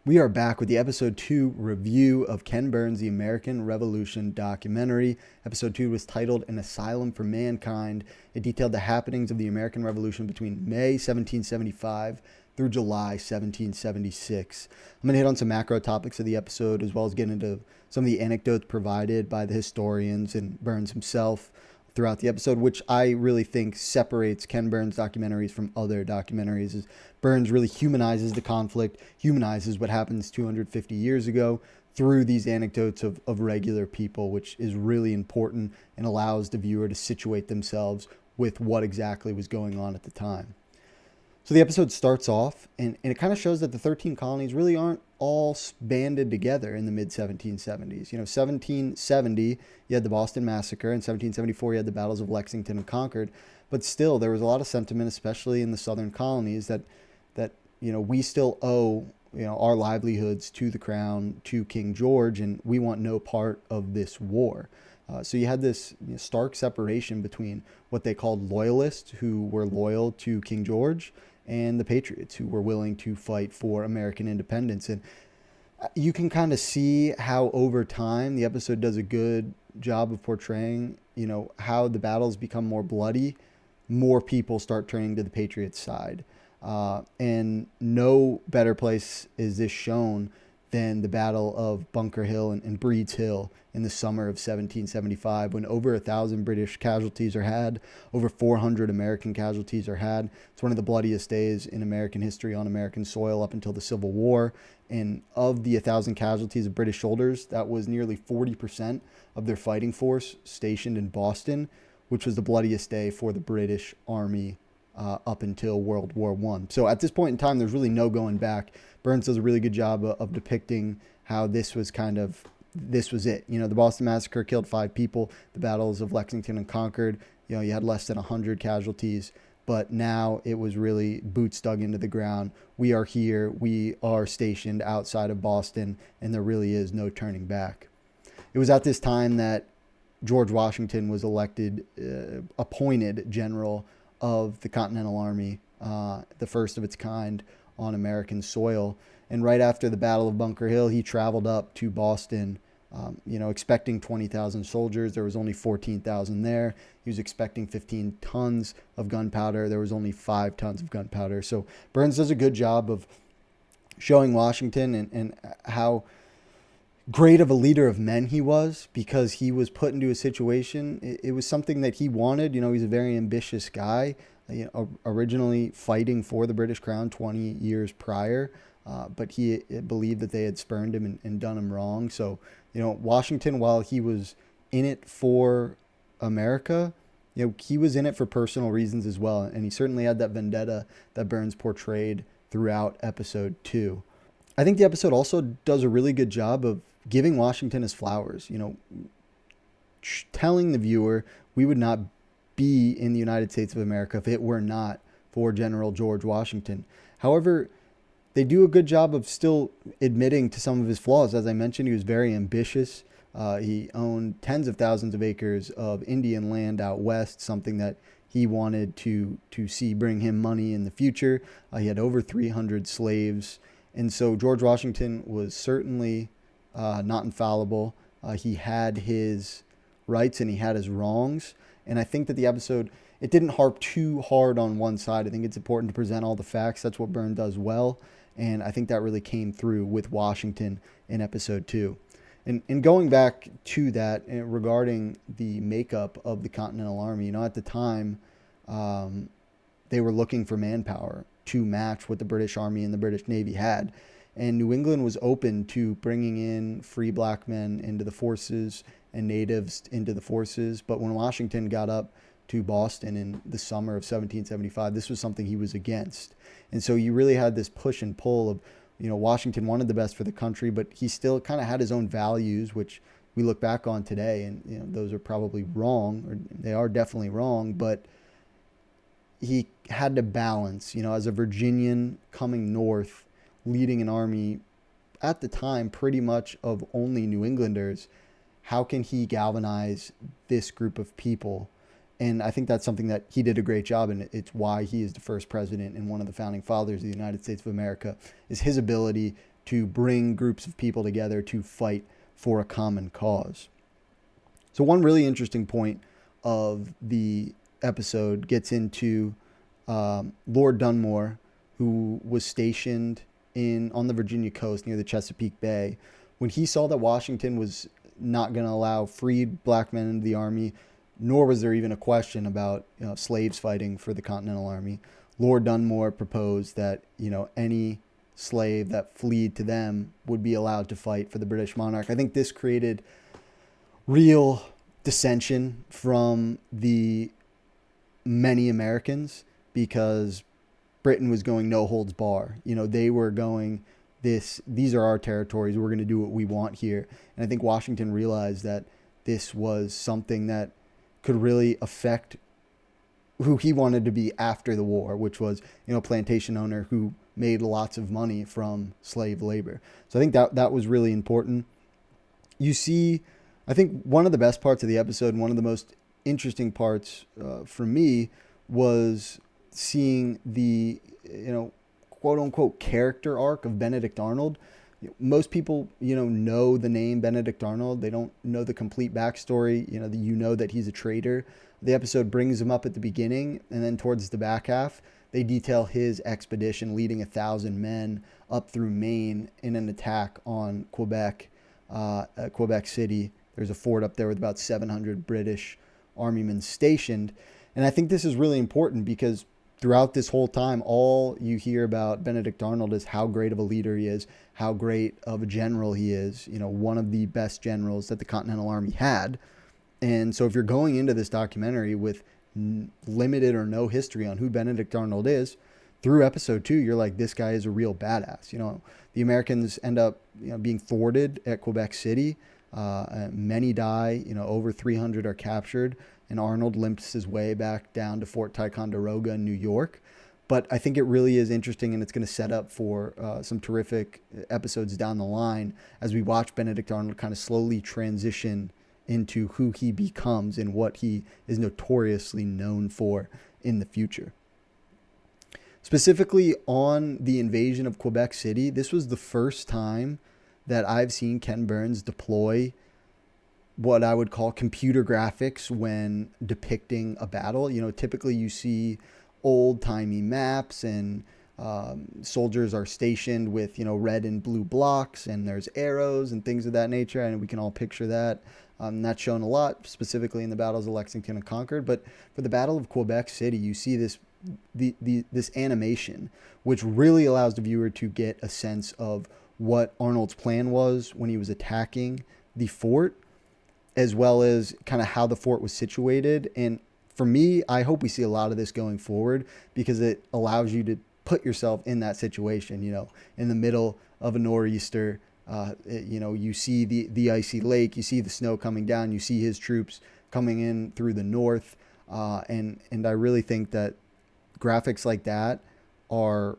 We are back with the episode 2 review of Ken Burns' The American Revolution documentary. Episode 2 was titled An Asylum for Mankind. It detailed the happenings of the American Revolution between May 1775 through July 1776. I'm going to hit on some macro topics of the episode, as well as get into some of the anecdotes provided by the historians and Burns himself throughout the episode, which I really think separates Ken Burns documentaries from other documentaries. Is Burns really humanizes the conflict, humanizes what happens 250 years ago through these anecdotes of regular people, which is really important and allows the viewer to situate themselves with what exactly was going on at the time. So the episode starts off, and it kind of shows that the 13 colonies really aren't all banded together in the mid-1770s. 1770, you had the Boston Massacre. In 1774, you had the battles of Lexington and Concord. But still, there was a lot of sentiment, especially in the southern colonies, that we still owe our livelihoods to the crown, to King George, and we want no part of this war. So you had this stark separation between what they called loyalists, who were loyal to King George, and the patriots, who were willing to fight for American independence. And you can kind of see how over time the episode does a good job of portraying, how the battles become more bloody, more people start turning to the patriots' side. And no better place is this shown than the Battle of Bunker Hill and Breed's Hill in the summer of 1775, when over 1,000 British casualties are had, over 400 American casualties are had. It's one of the bloodiest days in American history on American soil up until the Civil War. And of the 1,000 casualties of British soldiers, that was nearly 40% of their fighting force stationed in Boston, which was the bloodiest day for the British Army up until World War I. So at this point in time, there's really no going back. Burns does a really good job of depicting how this was it. The Boston Massacre killed 5 people. The battles of Lexington and Concord, you had less than 100 casualties. But now it was really boots dug into the ground. We are here. We are stationed outside of Boston, and there really is no turning back. It was at this time that George Washington was appointed general of the Continental Army, the first of its kind on American soil. And right after the Battle of Bunker Hill, he traveled up to Boston, expecting 20,000 soldiers. There was only 14,000 there. He was expecting 15 tons of gunpowder. There was only 5 tons of gunpowder. So Burns does a good job of showing Washington and how great of a leader of men he was, because he was put into a situation. It was something that he wanted. He's a very ambitious guy, originally fighting for the British crown 20 years prior, but he believed that they had spurned him and done him wrong. So, Washington, while he was in it for America, he was in it for personal reasons as well. And he certainly had that vendetta that Burns portrayed throughout episode 2. I think the episode also does a really good job of giving Washington his flowers, telling the viewer we would not be in the United States of America if it were not for General George Washington. However, they do a good job of still admitting to some of his flaws. As I mentioned, he was very ambitious. He owned tens of thousands of acres of Indian land out west, something that he wanted to see bring him money in the future. He had over 300 slaves. And so George Washington was certainly not infallible. He had his rights and he had his wrongs. And I think that the episode, it didn't harp too hard on one side. I think it's important to present all the facts. That's what Byrne does well. And I think that really came through with Washington in episode 2. And going back to that, regarding the makeup of the Continental Army, at the time, they were looking for manpower to match what the British Army and the British Navy had. And New England was open to bringing in free black men into the forces and natives into the forces. But when Washington got up to Boston in the summer of 1775, this was something he was against. And so you really had this push and pull of, Washington wanted the best for the country, but he still kind of had his own values, which we look back on today, and those are probably wrong, or they are definitely wrong, but he had to balance, as a Virginian coming north, leading an army at the time pretty much of only New Englanders. How can he galvanize this group of people? And I think that's something that he did a great job, and it's why he is the first president and one of the founding fathers of the United States of America, is his ability to bring groups of people together to fight for a common cause. So one really interesting point of the episode gets into Lord Dunmore, who was stationed on the Virginia coast near the Chesapeake Bay. When he saw that Washington was not going to allow freed black men into the army, nor was there even a question about slaves fighting for the Continental Army, Lord Dunmore proposed that any slave that fled to them would be allowed to fight for the British monarch. I think this created real dissension from the many Americans, because Britain was going no holds bar. They were going, these are our territories. We're going to do what we want here. And I think Washington realized that this was something that could really affect who he wanted to be after the war, which was, a plantation owner who made lots of money from slave labor. So I think that was really important. You see, I think one of the best parts of the episode, one of the most interesting parts for me, was seeing the, quote unquote character arc of Benedict Arnold. Most people, know the name Benedict Arnold. They don't know the complete backstory. That he's a traitor. The episode brings him up at the beginning, and then towards the back half, they detail his expedition leading 1,000 men up through Maine in an attack on Quebec, Quebec City. There's a fort up there with about 700 British army men stationed. And I think this is really important because throughout this whole time, all you hear about Benedict Arnold is how great of a leader he is, how great of a general he is, one of the best generals that the Continental Army had. And so if you're going into this documentary with limited or no history on who Benedict Arnold is, through episode 2, you're like, this guy is a real badass. The Americans end up being thwarted at Quebec City. Many die, over 300 are captured, and Arnold limps his way back down to Fort Ticonderoga in New York. But I think it really is interesting, and it's going to set up for some terrific episodes down the line as we watch Benedict Arnold kind of slowly transition into who he becomes and what he is notoriously known for in the future. Specifically on the invasion of Quebec City, this was the first time that I've seen Ken Burns deploy what I would call computer graphics when depicting a battle. Typically you see old-timey maps, and soldiers are stationed with, red and blue blocks, and there's arrows and things of that nature, and we can all picture that. That's shown a lot, specifically in the battles of Lexington and Concord. But for the Battle of Quebec City, you see this animation, which really allows the viewer to get a sense of what Arnold's plan was when he was attacking the fort, as well as kind of how the fort was situated. And for me, I hope we see a lot of this going forward, because it allows you to put yourself in that situation, in the middle of a nor'easter. You see the icy lake, you see the snow coming down, you see his troops coming in through the north. And I really think that graphics like that are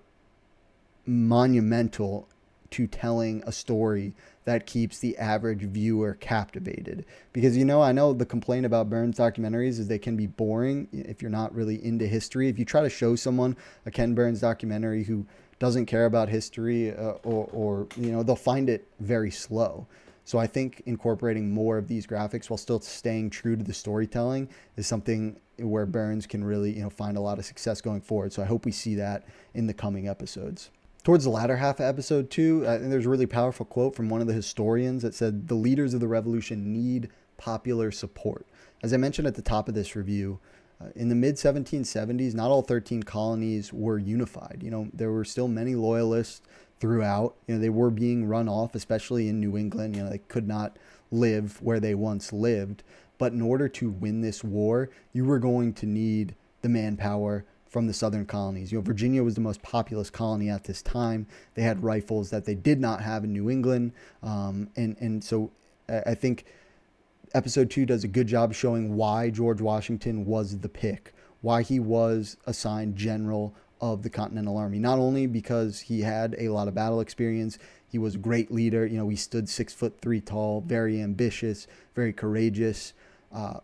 monumental to telling a story that keeps the average viewer captivated. Because, I know the complaint about Burns documentaries is they can be boring if you're not really into history. If you try to show someone a Ken Burns documentary who doesn't care about history, or they'll find it very slow. So I think incorporating more of these graphics while still staying true to the storytelling is something where Burns can really, find a lot of success going forward. So I hope we see that in the coming episodes. Towards the latter half of episode 2, I think there's a really powerful quote from one of the historians that said, "The leaders of the revolution need popular support." As I mentioned at the top of this review, in the mid-1770s, not all 13 colonies were unified. There were still many loyalists throughout. They were being run off, especially in New England. They could not live where they once lived. But in order to win this war, you were going to need the manpower from the southern colonies. Virginia was the most populous colony at this time. They had rifles that they did not have in New England. And so I think episode 2 does a good job showing why George Washington was the pick, why he was assigned general of the Continental Army. Not only because he had a lot of battle experience, he was a great leader. He stood 6'3" tall, very ambitious, very courageous,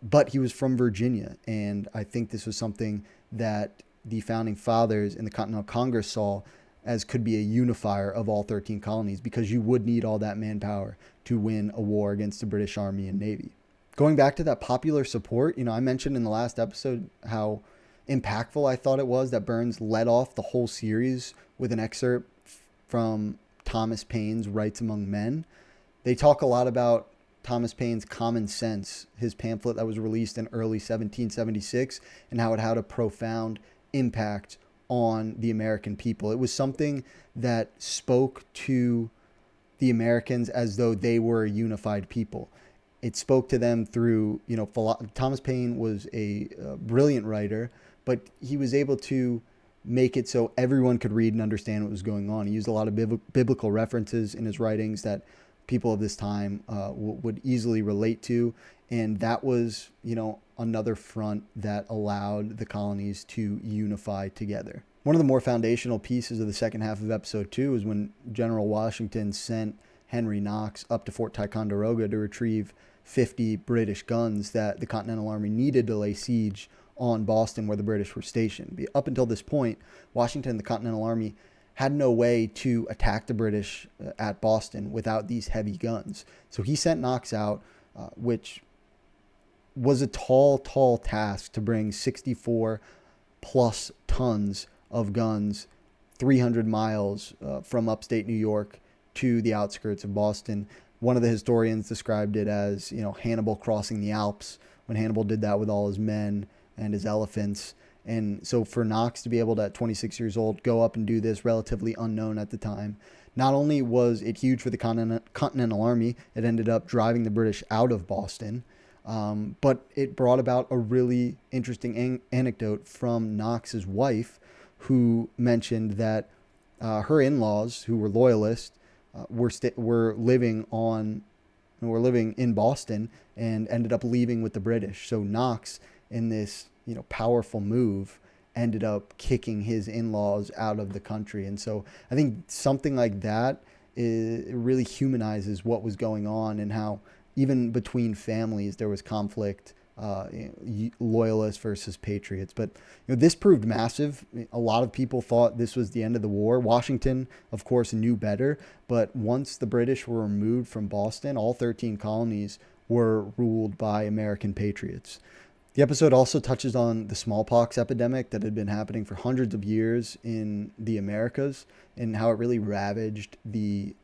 but he was from Virginia. And I think this was something that the founding fathers in the Continental Congress saw as could be a unifier of all 13 colonies, because you would need all that manpower to win a war against the British Army and Navy. Going back to that popular support, I mentioned in the last episode how impactful I thought it was that Burns led off the whole series with an excerpt from Thomas Paine's Rights Among Men. They talk a lot about Thomas Paine's Common Sense, his pamphlet that was released in early 1776, and how it had a profound impact on the American people. It was something that spoke to the Americans as though they were a unified people. It spoke to them through, Thomas Paine was a brilliant writer, but he was able to make it so everyone could read and understand what was going on. He used a lot of biblical references in his writings that people of this time would easily relate to. And that was, another front that allowed the colonies to unify together. One of the more foundational pieces of the second half of episode 2 is when General Washington sent Henry Knox up to Fort Ticonderoga to retrieve 50 British guns that the Continental Army needed to lay siege on Boston, where the British were stationed. Up until this point, Washington and the Continental Army had no way to attack the British at Boston without these heavy guns. So he sent Knox out, which was a tall task to bring 64 plus tons of guns 300 miles from upstate New York to the outskirts of Boston. One of the historians described it as, Hannibal crossing the Alps, when Hannibal did that with all his men and his elephants. And so for Knox to be able to, at 26 years old, go up and do this, relatively unknown at the time, not only was it huge for the Continental Army, it ended up driving the British out of Boston, but it brought about a really interesting anecdote from Knox's wife, who mentioned that her in-laws, who were loyalists, were living in Boston and ended up leaving with the British. So Knox, in this powerful move, ended up kicking his in-laws out of the country. And so I think something like that it really humanizes what was going on, and how even between families there was conflict, loyalists versus patriots. But this proved massive. A lot of people thought this was the end of the war. Washington, of course, knew better, but once the British were removed from Boston, all 13 colonies were ruled by American patriots. The episode also touches on the smallpox epidemic that had been happening for hundreds of years in the Americas, and how it really ravaged the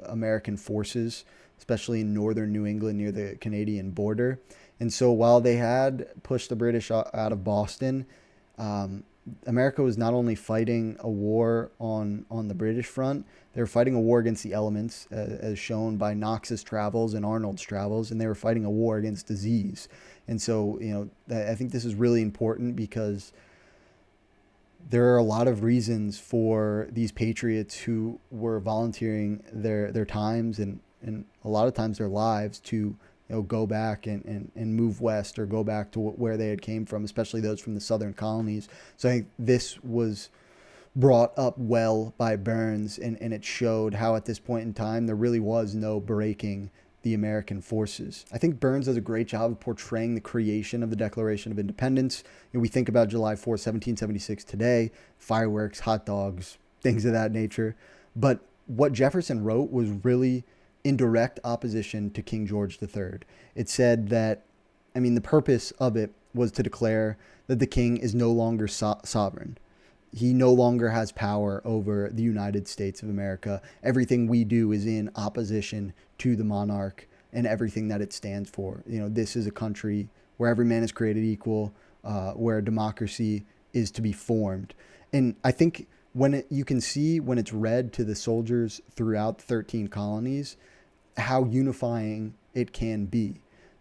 American forces, especially in northern New England near the Canadian border. And so while they had pushed the British out of Boston, America was not only fighting a war on the British front, they were fighting a war against the elements, as shown by Knox's travels and Arnold's travels, and they were fighting a war against disease. And so, I think this is really important, because there are a lot of reasons for these patriots who were volunteering their times and a lot of times their lives to go back and move west, or go back to where they had came from, especially those from the southern colonies. So I think this was brought up well by Burns, and it showed how at this point in time there really was no breaking the American forces. I think Burns does a great job of portraying the creation of the Declaration of Independence. We think about July 4th, 1776 today, fireworks, hot dogs, things of that nature. But what Jefferson wrote was really in direct opposition to King George III. It said that, the purpose of it was to declare that the king is no longer sovereign. He no longer has power over the United States of America. Everything we do is in opposition to the monarch and everything that it stands for. This is a country where every man is created equal, where democracy is to be formed. And I think you can see when it's read to the soldiers throughout the 13 colonies, how unifying it can be.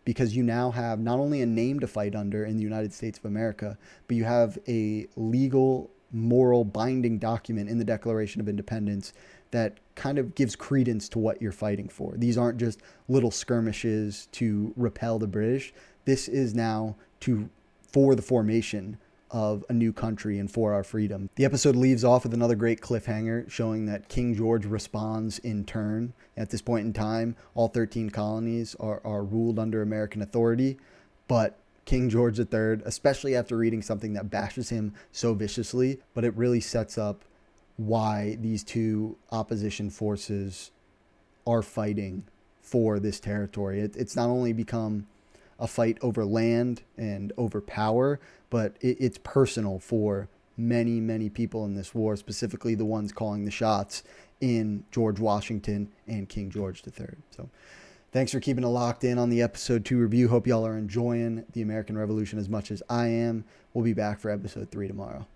Because you now have not only a name to fight under in the United States of America, but you have a legal, moral, binding document in the Declaration of Independence that kind of gives credence to what you're fighting for. These aren't just little skirmishes to repel the British. This is now for the formation of a new country and for our freedom. The episode leaves off with another great cliffhanger, showing that King George responds in turn. At this point in time, all 13 colonies are ruled under American authority, but King George III, especially after reading something that bashes him so viciously, but it really sets up why these two opposition forces are fighting for this territory. It's not only become a fight over land and over power, but it's personal for many, many people in this war, specifically the ones calling the shots in George Washington and King George III. So thanks for keeping it locked in on the episode 2 review. Hope y'all are enjoying the American Revolution as much as I am. We'll be back for episode 3 tomorrow.